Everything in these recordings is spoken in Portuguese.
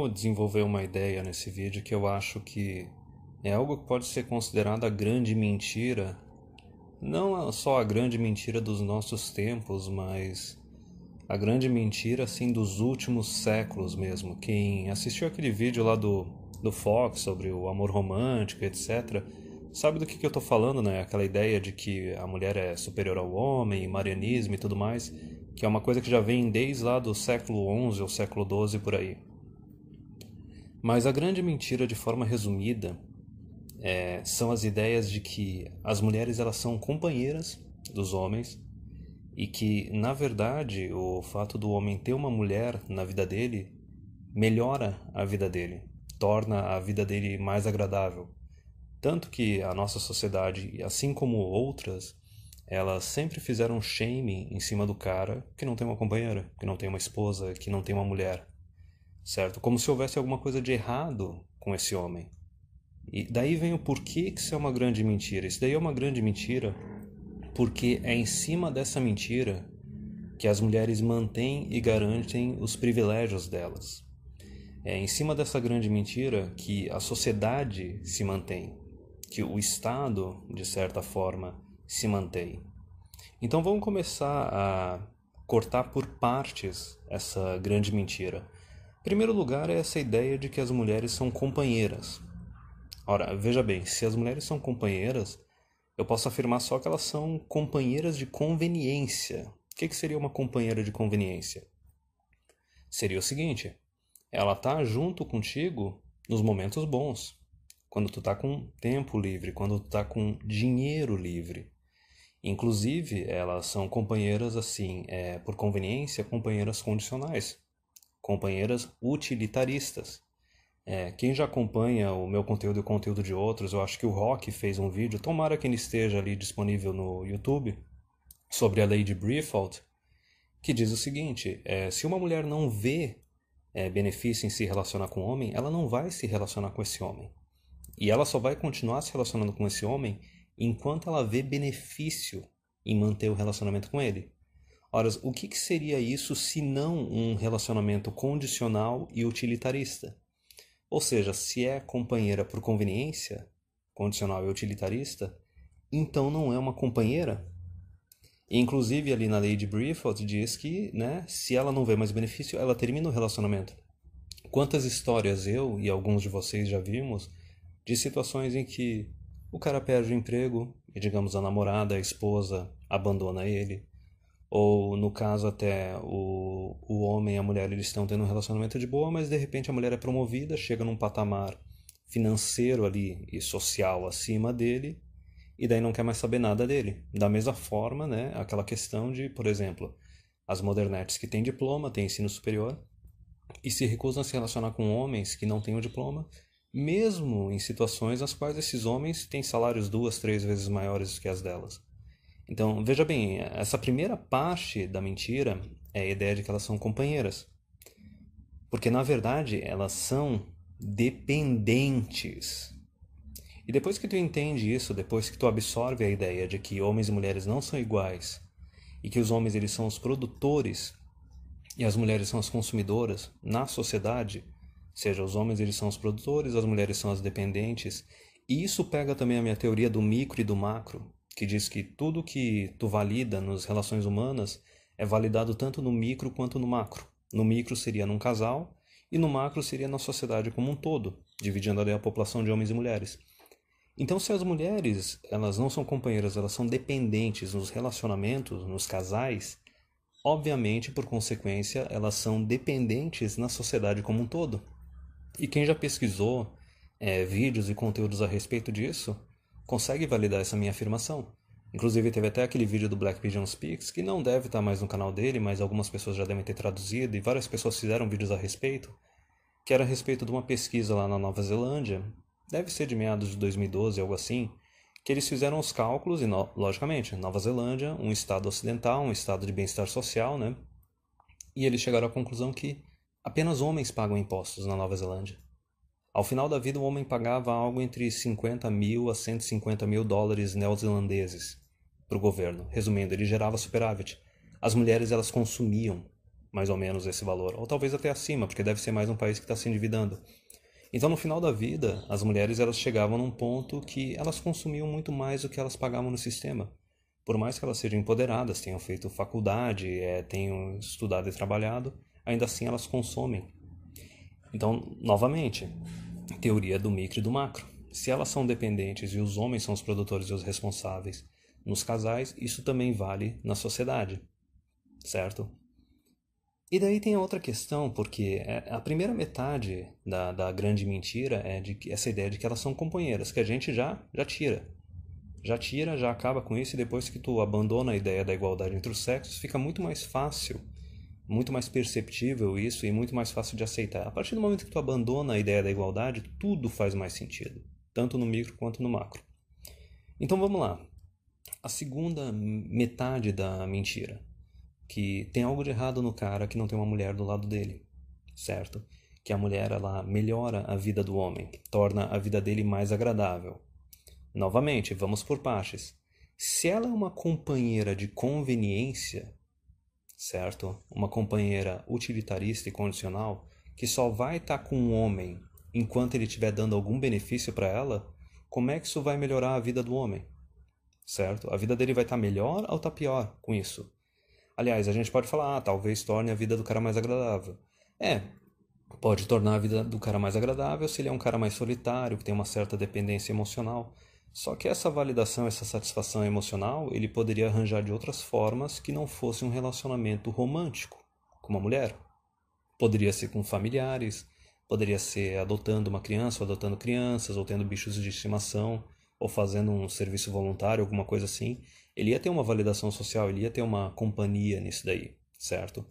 Vamos desenvolver uma ideia nesse vídeo que eu acho que é algo que pode ser considerado a grande mentira, não só a grande mentira dos nossos tempos, mas a grande mentira assim dos últimos séculos mesmo. Quem assistiu aquele vídeo lá do Fox sobre o amor romântico, etc., sabe do que eu tô falando, né? Aquela ideia de que a mulher é superior ao homem, marianismo e tudo mais, que é uma coisa que já vem desde lá do século XI ou século XII por aí. Mas a grande mentira, de forma resumida, são as ideias de que as mulheres elas são companheiras dos homens e que, na verdade, o fato do homem ter uma mulher na vida dele melhora a vida dele, torna a vida dele mais agradável. Tanto que a nossa sociedade, assim como outras, elas sempre fizeram shaming em cima do cara que não tem uma companheira, que não tem uma esposa, que não tem uma mulher, certo? Como se houvesse alguma coisa de errado com esse homem. E daí vem o porquê que isso é uma grande mentira. Isso daí é uma grande mentira porque é em cima dessa mentira que as mulheres mantêm e garantem os privilégios delas. É em cima dessa grande mentira que a sociedade se mantém, que o Estado, de certa forma, se mantém. Então vamos começar a cortar por partes essa grande mentira. Em primeiro lugar é essa ideia de que as mulheres são companheiras. Ora, veja bem, se as mulheres são companheiras, eu posso afirmar só que elas são companheiras de conveniência. O que seria uma companheira de conveniência? Seria o seguinte: ela tá junto contigo nos momentos bons, quando tu tá com tempo livre, quando tu tá com dinheiro livre. Inclusive, elas são companheiras assim, por conveniência, companheiras condicionais, companheiras utilitaristas. Quem já acompanha o meu conteúdo e o conteúdo de outros, eu acho que o Rock fez um vídeo, tomara que ele esteja ali disponível no YouTube, sobre a lei de Briefeld, que diz o seguinte: se uma mulher não vê benefício em se relacionar com um homem, ela não vai se relacionar com esse homem. E ela só vai continuar se relacionando com esse homem enquanto ela vê benefício em manter o relacionamento com ele. Ora, o que seria isso se não um relacionamento condicional e utilitarista? Ou seja, se é companheira por conveniência, condicional e utilitarista, então não é uma companheira. E, inclusive, ali na lei de Briefeld diz que, se ela não vê mais benefício, ela termina o relacionamento. Quantas histórias eu e alguns de vocês já vimos de situações em que o cara perde o emprego e, digamos, a namorada, a esposa, abandona ele. Ou, no caso, até o homem e a mulher eles estão tendo um relacionamento de boa, mas de repente a mulher é promovida, chega num patamar financeiro ali e social acima dele, e daí não quer mais saber nada dele. Da mesma forma, aquela questão de, por exemplo, as modernetes que têm diploma, têm ensino superior, e se recusam a se relacionar com homens que não têm o diploma, mesmo em situações nas quais esses homens têm salários 2, 3 vezes maiores que as delas. Então, veja bem, essa primeira parte da mentira é a ideia de que elas são companheiras. Porque, na verdade, elas são dependentes. E depois que tu entende isso, depois que tu absorve a ideia de que homens e mulheres não são iguais, e que os homens eles são os produtores e as mulheres são as consumidoras na sociedade, ou seja, os homens eles são os produtores, as mulheres são as dependentes, e isso pega também a minha teoria do micro e do macro, que diz que tudo que tu valida nas relações humanas é validado tanto no micro quanto no macro. No micro seria num casal e no macro seria na sociedade como um todo, dividindo ali a população de homens e mulheres. Então, se as mulheres elas não são companheiras, elas são dependentes nos relacionamentos, nos casais, obviamente, por consequência, elas são dependentes na sociedade como um todo. E quem já pesquisou vídeos e conteúdos a respeito disso, consegue validar essa minha afirmação. Inclusive teve até aquele vídeo do Black Pigeon Speaks, que não deve estar mais no canal dele, mas algumas pessoas já devem ter traduzido, e várias pessoas fizeram vídeos a respeito, que era a respeito de uma pesquisa lá na Nova Zelândia, deve ser de meados de 2012, algo assim, que eles fizeram os cálculos, e logicamente, Nova Zelândia, um estado ocidental, um estado de bem-estar social, e eles chegaram à conclusão que apenas homens pagam impostos na Nova Zelândia. Ao final da vida, o homem pagava algo entre 50 mil a 150 mil dólares neozelandeses para o governo. Resumindo, ele gerava superávit. As mulheres, elas consumiam. mais ou menos esse valor, ou talvez até acima, porque deve ser mais um país que está se endividando. Então, no final da vida, as mulheres elas chegavam num ponto que elas consumiam muito mais do que elas pagavam no sistema. Por mais que elas sejam empoderadas, tenham feito faculdade, tenham estudado e trabalhado, ainda assim elas consomem. Então, novamente, teoria do micro e do macro. Se elas são dependentes e os homens são os produtores e os responsáveis nos casais, isso também vale na sociedade, certo? E daí tem a outra questão, porque a primeira metade da grande mentira é de que essa ideia de que elas são companheiras, que a gente já tira. Já tira, já acaba com isso, e depois que tu abandona a ideia da igualdade entre os sexos, fica muito mais fácil, muito mais perceptível isso e muito mais fácil de aceitar. A partir do momento que tu abandona a ideia da igualdade, tudo faz mais sentido, tanto no micro quanto no macro. Então vamos lá. A segunda metade da mentira, que tem algo de errado no cara que não tem uma mulher do lado dele, certo? Que a mulher ela melhora a vida do homem, torna a vida dele mais agradável. Novamente, vamos por partes. Se ela é uma companheira de conveniência, certo? Uma companheira utilitarista e condicional, que só vai estar com um homem enquanto ele estiver dando algum benefício para ela, como é que isso vai melhorar a vida do homem? Certo? A vida dele vai estar melhor ou estar pior com isso? Aliás, a gente pode falar, talvez torne a vida do cara mais agradável. Pode tornar a vida do cara mais agradável se ele é um cara mais solitário, que tem uma certa dependência emocional. Só que essa validação, essa satisfação emocional, ele poderia arranjar de outras formas que não fosse um relacionamento romântico com uma mulher. Poderia ser com familiares, poderia ser adotando uma criança, ou adotando crianças, ou tendo bichos de estimação, ou fazendo um serviço voluntário, alguma coisa assim. Ele ia ter uma validação social, ele ia ter uma companhia nisso daí, certo?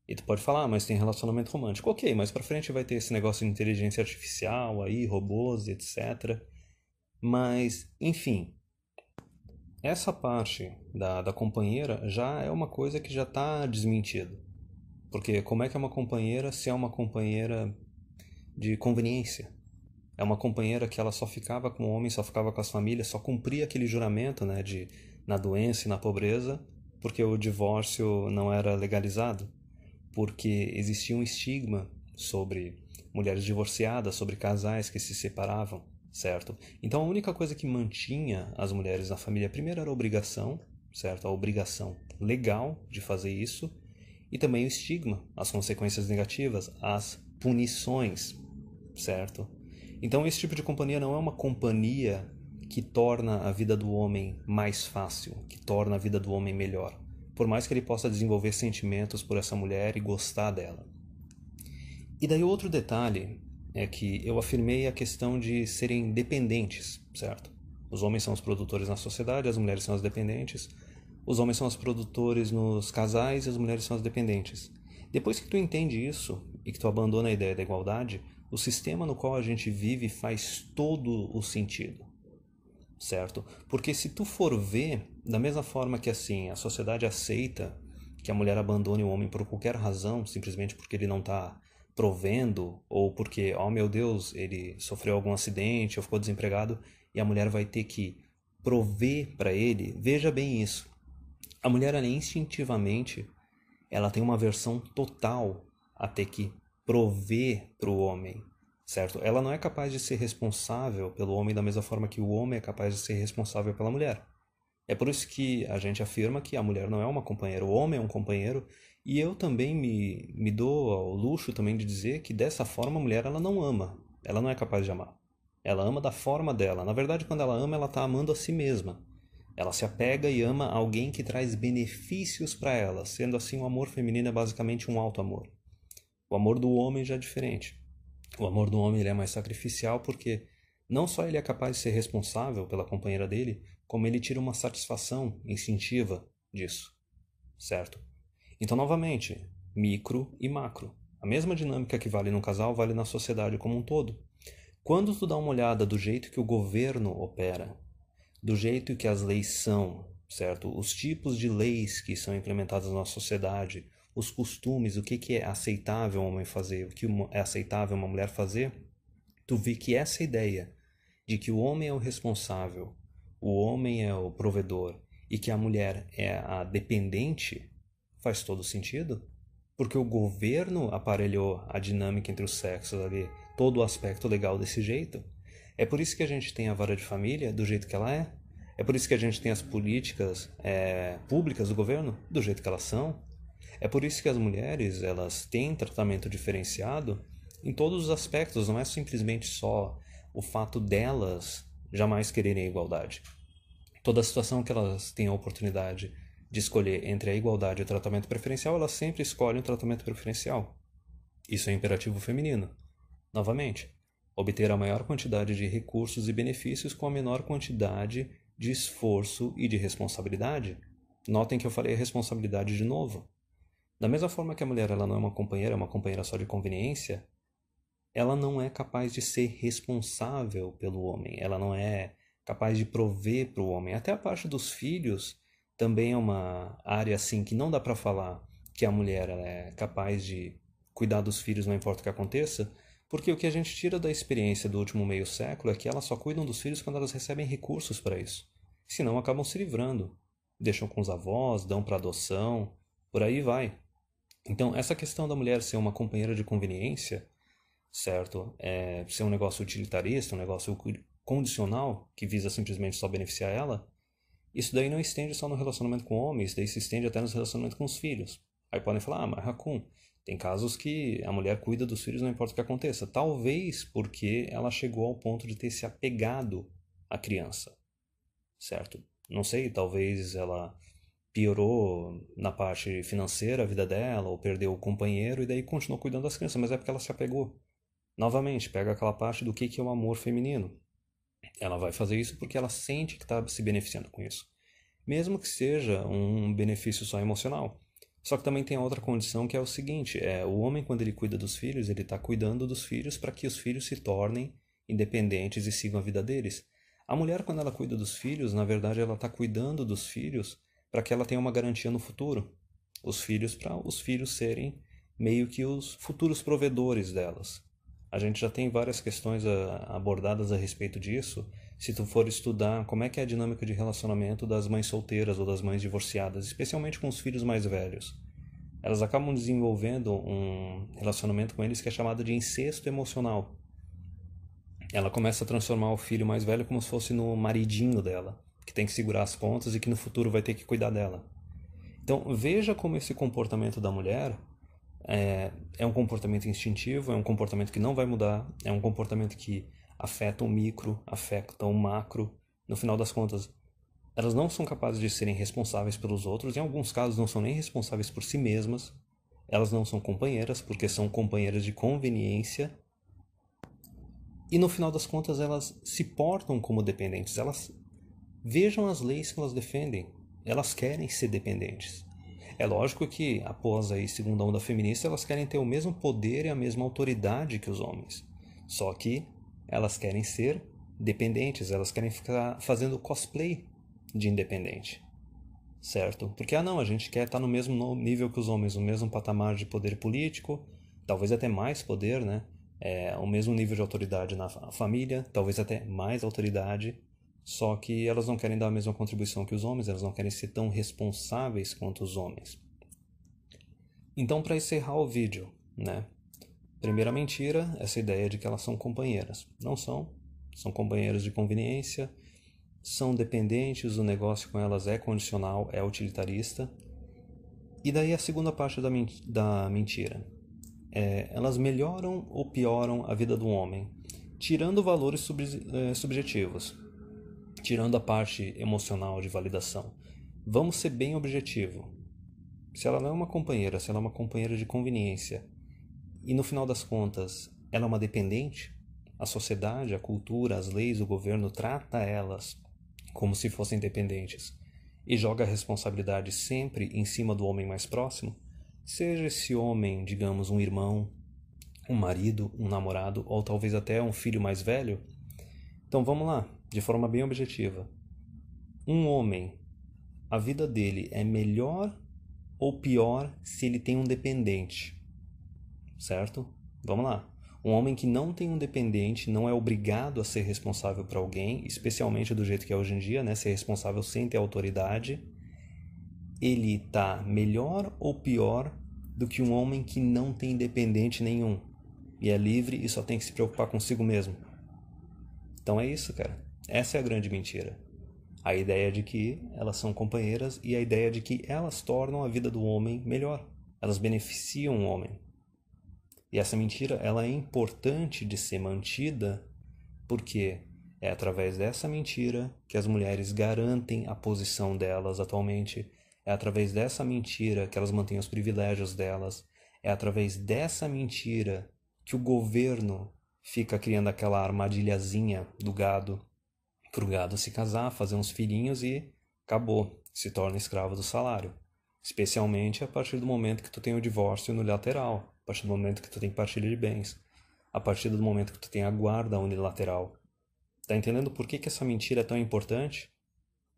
E tu pode falar, mas tem relacionamento romântico. Ok, mas pra frente vai ter esse negócio de inteligência artificial aí, robôs, etc. Mas, enfim, essa parte da companheira já é uma coisa que já está desmentida. Porque como é que é uma companheira se é uma companheira de conveniência? É uma companheira que ela só ficava com o homem, só ficava com as famílias, só cumpria aquele juramento, né, de na doença e na pobreza, porque o divórcio não era legalizado, porque existia um estigma sobre mulheres divorciadas, sobre casais que se separavam, certo? Então a única coisa que mantinha as mulheres na família, primeiro era a obrigação, certo? A obrigação legal de fazer isso, e também o estigma, as consequências negativas, as punições, certo? Então esse tipo de companhia não é uma companhia que torna a vida do homem mais fácil, que torna a vida do homem melhor, por mais que ele possa desenvolver sentimentos por essa mulher e gostar dela. E daí outro detalhe é que eu afirmei a questão de serem dependentes, certo? Os homens são os produtores na sociedade, as mulheres são as dependentes. Os homens são os produtores nos casais e as mulheres são as dependentes. Depois que tu entende isso e que tu abandona a ideia da igualdade, o sistema no qual a gente vive faz todo o sentido, certo? Porque se tu for ver, da mesma forma que assim, a sociedade aceita que a mulher abandone o homem por qualquer razão, simplesmente porque ele não está provendo, ou porque, oh meu Deus, ele sofreu algum acidente ou ficou desempregado, e a mulher vai ter que prover para ele, veja bem isso. A mulher, ela instintivamente, ela tem uma aversão total a ter que prover para o homem, certo? Ela não é capaz de ser responsável pelo homem da mesma forma que o homem é capaz de ser responsável pela mulher. É por isso que a gente afirma que a mulher não é uma companheira, o homem é um companheiro, e eu também me dou ao luxo também de dizer que dessa forma a mulher ela não ama, ela não é capaz de amar. Ela ama da forma dela. Na verdade, quando ela ama, ela está amando a si mesma. Ela se apega e ama alguém que traz benefícios para ela, sendo assim o amor feminino é basicamente um auto-amor. O amor do homem já é diferente. O amor do homem ele é mais sacrificial porque não só ele é capaz de ser responsável pela companheira dele, como ele tira uma satisfação instintiva disso, certo? Então, novamente, micro e macro. A mesma dinâmica que vale no casal vale na sociedade como um todo. Quando tu dá uma olhada do jeito que o governo opera, do jeito que as leis são, certo? Os tipos de leis que são implementadas na nossa sociedade, os costumes, o que é aceitável um homem fazer, o que é aceitável uma mulher fazer, tu vê que essa ideia de que o homem é o responsável, o homem é o provedor e que a mulher é a dependente faz todo sentido. porque o governo aparelhou a dinâmica entre os sexos ali, todo o aspecto legal desse jeito. É por isso que a gente tem a vara de família do jeito que ela é. É por isso que a gente tem as políticas públicas do governo do jeito que elas são. É por isso que as mulheres elas têm tratamento diferenciado em todos os aspectos. Não é simplesmente só o fato delas jamais quererem a igualdade. Toda situação que elas têm a oportunidade de escolher entre a igualdade e o tratamento preferencial, elas sempre escolhem o tratamento preferencial. Isso é imperativo feminino. Novamente, obter a maior quantidade de recursos e benefícios com a menor quantidade de esforço e de responsabilidade. Notem que eu falei responsabilidade de novo. Da mesma forma que a mulher ela não é uma companheira só de conveniência, ela não é capaz de ser responsável pelo homem, ela não é capaz de prover para o homem. Até a parte dos filhos também é uma área assim que não dá para falar que a mulher ela é capaz de cuidar dos filhos não importa o que aconteça, porque o que a gente tira da experiência do último meio século é que elas só cuidam dos filhos quando elas recebem recursos para isso. Senão acabam se livrando. Deixam com os avós, dão para adoção, por aí vai. Então, essa questão da mulher ser uma companheira de conveniência, certo? Ser um negócio utilitarista, um negócio condicional, que visa simplesmente só beneficiar ela, isso daí não estende só no relacionamento com o homem, isso daí se estende até nos relacionamentos com os filhos. Aí podem falar, mas Raccoon, tem casos que a mulher cuida dos filhos não importa o que aconteça. Talvez porque ela chegou ao ponto de ter se apegado à criança, certo? Não sei, talvez ela piorou na parte financeira a vida dela, ou perdeu o companheiro e daí continuou cuidando das crianças, mas é porque ela se apegou. Novamente, pega aquela parte do que é o amor feminino. Ela vai fazer isso porque ela sente que está se beneficiando com isso. Mesmo que seja um benefício só emocional. Só que também tem a outra condição que é o seguinte, o homem quando ele cuida dos filhos, ele está cuidando dos filhos para que os filhos se tornem independentes e sigam a vida deles. A mulher quando ela cuida dos filhos, na verdade ela está cuidando dos filhos para que ela tenha uma garantia no futuro. Os filhos para os filhos serem meio que os futuros provedores delas. A gente já tem várias questões abordadas a respeito disso. Se tu for estudar como é que é a dinâmica de relacionamento das mães solteiras ou das mães divorciadas, especialmente com os filhos mais velhos. Elas acabam desenvolvendo um relacionamento com eles que é chamado de incesto emocional. Ela começa a transformar o filho mais velho como se fosse no maridinho dela, que tem que segurar as pontas e que no futuro vai ter que cuidar dela. Então veja como esse comportamento da mulher é um comportamento instintivo, é um comportamento que não vai mudar, é um comportamento que afeta o micro, afeta o macro. No final das contas, elas não são capazes de serem responsáveis pelos outros, em alguns casos não são nem responsáveis por si mesmas, elas não são companheiras, porque são companheiras de conveniência, e no final das contas elas se portam como dependentes, elas vejam as leis que elas defendem, elas querem ser dependentes. É lógico que, após a segunda onda feminista, elas querem ter o mesmo poder e a mesma autoridade que os homens. Só que elas querem ser dependentes, elas querem ficar fazendo cosplay de independente. Certo? Porque, não, a gente quer estar no mesmo nível que os homens, no mesmo patamar de poder político, talvez até mais poder, né? O mesmo nível de autoridade na família, talvez até mais autoridade. Só que elas não querem dar a mesma contribuição que os homens, elas não querem ser tão responsáveis quanto os homens. Então, para encerrar o vídeo, né? Primeira mentira, essa ideia de que elas são companheiras. Não são, são companheiras de conveniência, são dependentes, o negócio com elas é condicional, é utilitarista. E daí a segunda parte da mentira. Elas melhoram ou pioram a vida do homem, tirando valores subjetivos. Tirando a parte emocional de validação, vamos ser bem objetivo. Se ela não é uma companheira, se ela é uma companheira de conveniência, e no final das contas ela é uma dependente, a sociedade, a cultura, as leis, o governo trata elas como se fossem dependentes e joga a responsabilidade sempre em cima do homem mais próximo, seja esse homem, digamos, um irmão, um marido, um namorado ou talvez até um filho mais velho. Então vamos lá, de forma bem objetiva. Um homem, a vida dele é melhor ou pior se ele tem um dependente? Certo? Vamos lá. Um homem que não tem um dependente não é obrigado a ser responsável por alguém, especialmente do jeito que é hoje em dia, né? Ser responsável sem ter autoridade. Ele está melhor ou pior do que um homem que não tem independente nenhum e é livre e só tem que se preocupar consigo mesmo. Então é isso, cara. Essa é a grande mentira. A ideia de que elas são companheiras e a ideia de que elas tornam a vida do homem melhor. Elas beneficiam o homem. E essa mentira, ela é importante de ser mantida porque é através dessa mentira que as mulheres garantem a posição delas atualmente. É através dessa mentira que elas mantêm os privilégios delas. É através dessa mentira que o governo fica criando aquela armadilhazinha do gado, para o gado se casar, fazer uns filhinhos e acabou, se torna escravo do salário. Especialmente a partir do momento que tu tem o divórcio unilateral, a partir do momento que tu tem partilha de bens, a partir do momento que tu tem a guarda unilateral. Tá entendendo por que essa mentira é tão importante?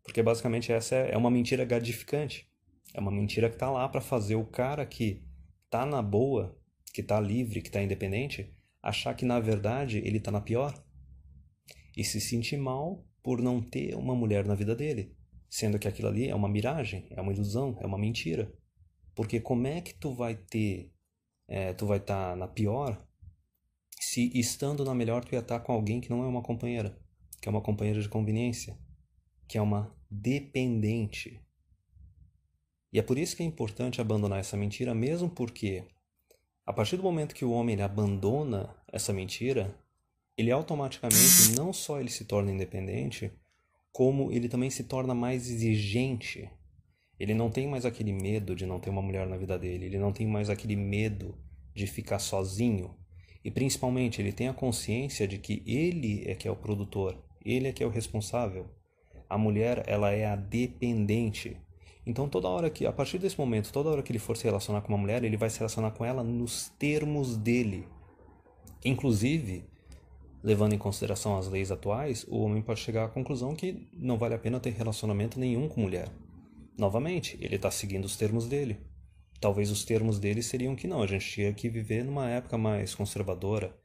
Porque basicamente essa é uma mentira gratificante. É uma mentira que tá lá para fazer o cara que tá na boa, que tá livre, que tá independente, achar que na verdade ele tá na pior. E se sentir mal por não ter uma mulher na vida dele. Sendo que aquilo ali é uma miragem, é uma ilusão, é uma mentira. Porque como é que tu vai estar na pior, se estando na melhor tu ia estar com alguém que não é uma companheira, que é uma companheira de conveniência, que é uma dependente. E é por isso que é importante abandonar essa mentira, mesmo porque a partir do momento que o homem ele abandona essa mentira, ele automaticamente não só ele se torna independente, como ele também se torna mais exigente. Ele não tem mais aquele medo de não ter uma mulher na vida dele, ele não tem mais aquele medo de ficar sozinho. E principalmente ele tem a consciência de que ele é que é o produtor, ele é que é o responsável. A mulher, ela é a dependente. Então toda hora que, a partir desse momento, toda hora que ele for se relacionar com uma mulher, ele vai se relacionar com ela nos termos dele. Inclusive, levando em consideração as leis atuais, o homem pode chegar à conclusão que não vale a pena ter relacionamento nenhum com mulher. Novamente, ele está seguindo os termos dele. Talvez os termos dele seriam que não, a gente tinha que viver numa época mais conservadora,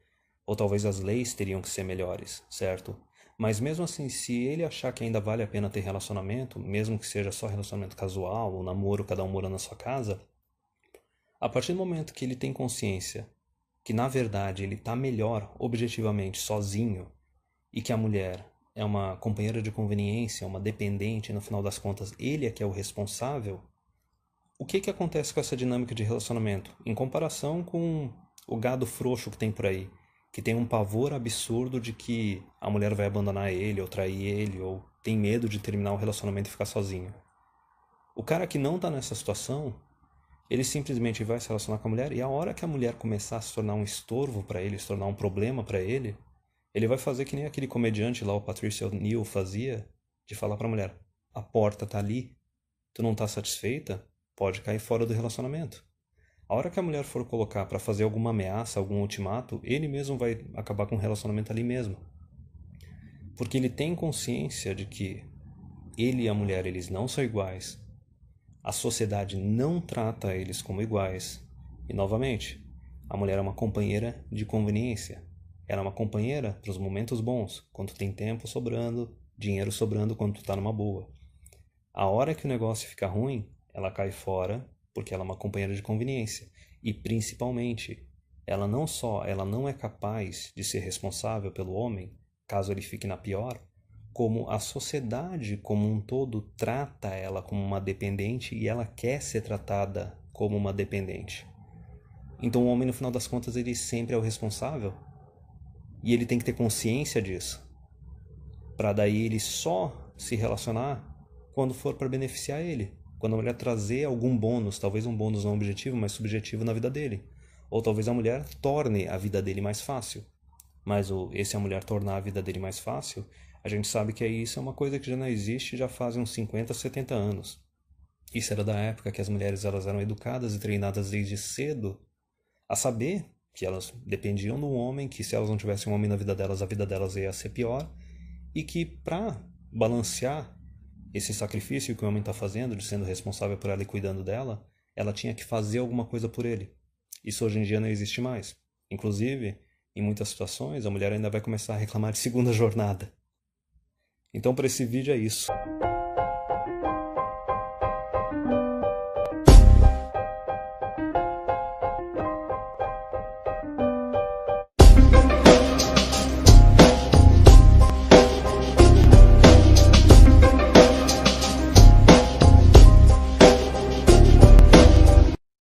ou talvez as leis teriam que ser melhores, certo? Mas mesmo assim, se ele achar que ainda vale a pena ter relacionamento, mesmo que seja só relacionamento casual, ou namoro, cada um morando na sua casa, a partir do momento que ele tem consciência que na verdade ele está melhor objetivamente sozinho e que a mulher é uma companheira de conveniência, uma dependente, no final das contas ele é que é o responsável, o que acontece com essa dinâmica de relacionamento em comparação com o gado frouxo que tem por aí, que tem um pavor absurdo de que a mulher vai abandonar ele ou trair ele, ou tem medo de terminar o relacionamento e ficar sozinho? O cara que não está nessa situação, ele simplesmente vai se relacionar com a mulher e a hora que a mulher começar a se tornar um estorvo para ele, se tornar um problema para ele, ele vai fazer que nem aquele comediante lá, o Patrice O'Neal, fazia, de falar para a mulher: a porta tá ali, tu não tá satisfeita? Pode cair fora do relacionamento. A hora que a mulher for colocar para fazer alguma ameaça, algum ultimato, ele mesmo vai acabar com o relacionamento ali mesmo. Porque ele tem consciência de que ele e a mulher, eles não são iguais. A sociedade não trata eles como iguais. E, novamente, a mulher é uma companheira de conveniência. Ela é uma companheira para os momentos bons, quando tem tempo sobrando, dinheiro sobrando, quando tu tá numa boa. A hora que o negócio fica ruim, ela cai fora, porque ela é uma companheira de conveniência. E, principalmente, ela não é capaz de ser responsável pelo homem, caso ele fique na pior, como a sociedade como um todo trata ela como uma dependente e ela quer ser tratada como uma dependente. Então o homem, no final das contas, ele sempre é o responsável. E ele tem que ter consciência disso, para daí ele só se relacionar quando for para beneficiar ele. Quando a mulher trazer algum bônus, talvez um bônus não objetivo, mas subjetivo na vida dele. Ou talvez a mulher torne a vida dele mais fácil. Mas esse a mulher tornar a vida dele mais fácil, a gente sabe que isso é uma coisa que já não existe já faz uns 50, 70 anos. Isso era da época que as mulheres elas eram educadas e treinadas desde cedo a saber que elas dependiam do homem, que se elas não tivessem um homem na vida delas, a vida delas ia ser pior, e que para balancear esse sacrifício que o homem está fazendo, de sendo responsável por ela e cuidando dela, ela tinha que fazer alguma coisa por ele. Isso hoje em dia não existe mais. Inclusive, em muitas situações, a mulher ainda vai começar a reclamar de segunda jornada. Então, para esse vídeo é isso.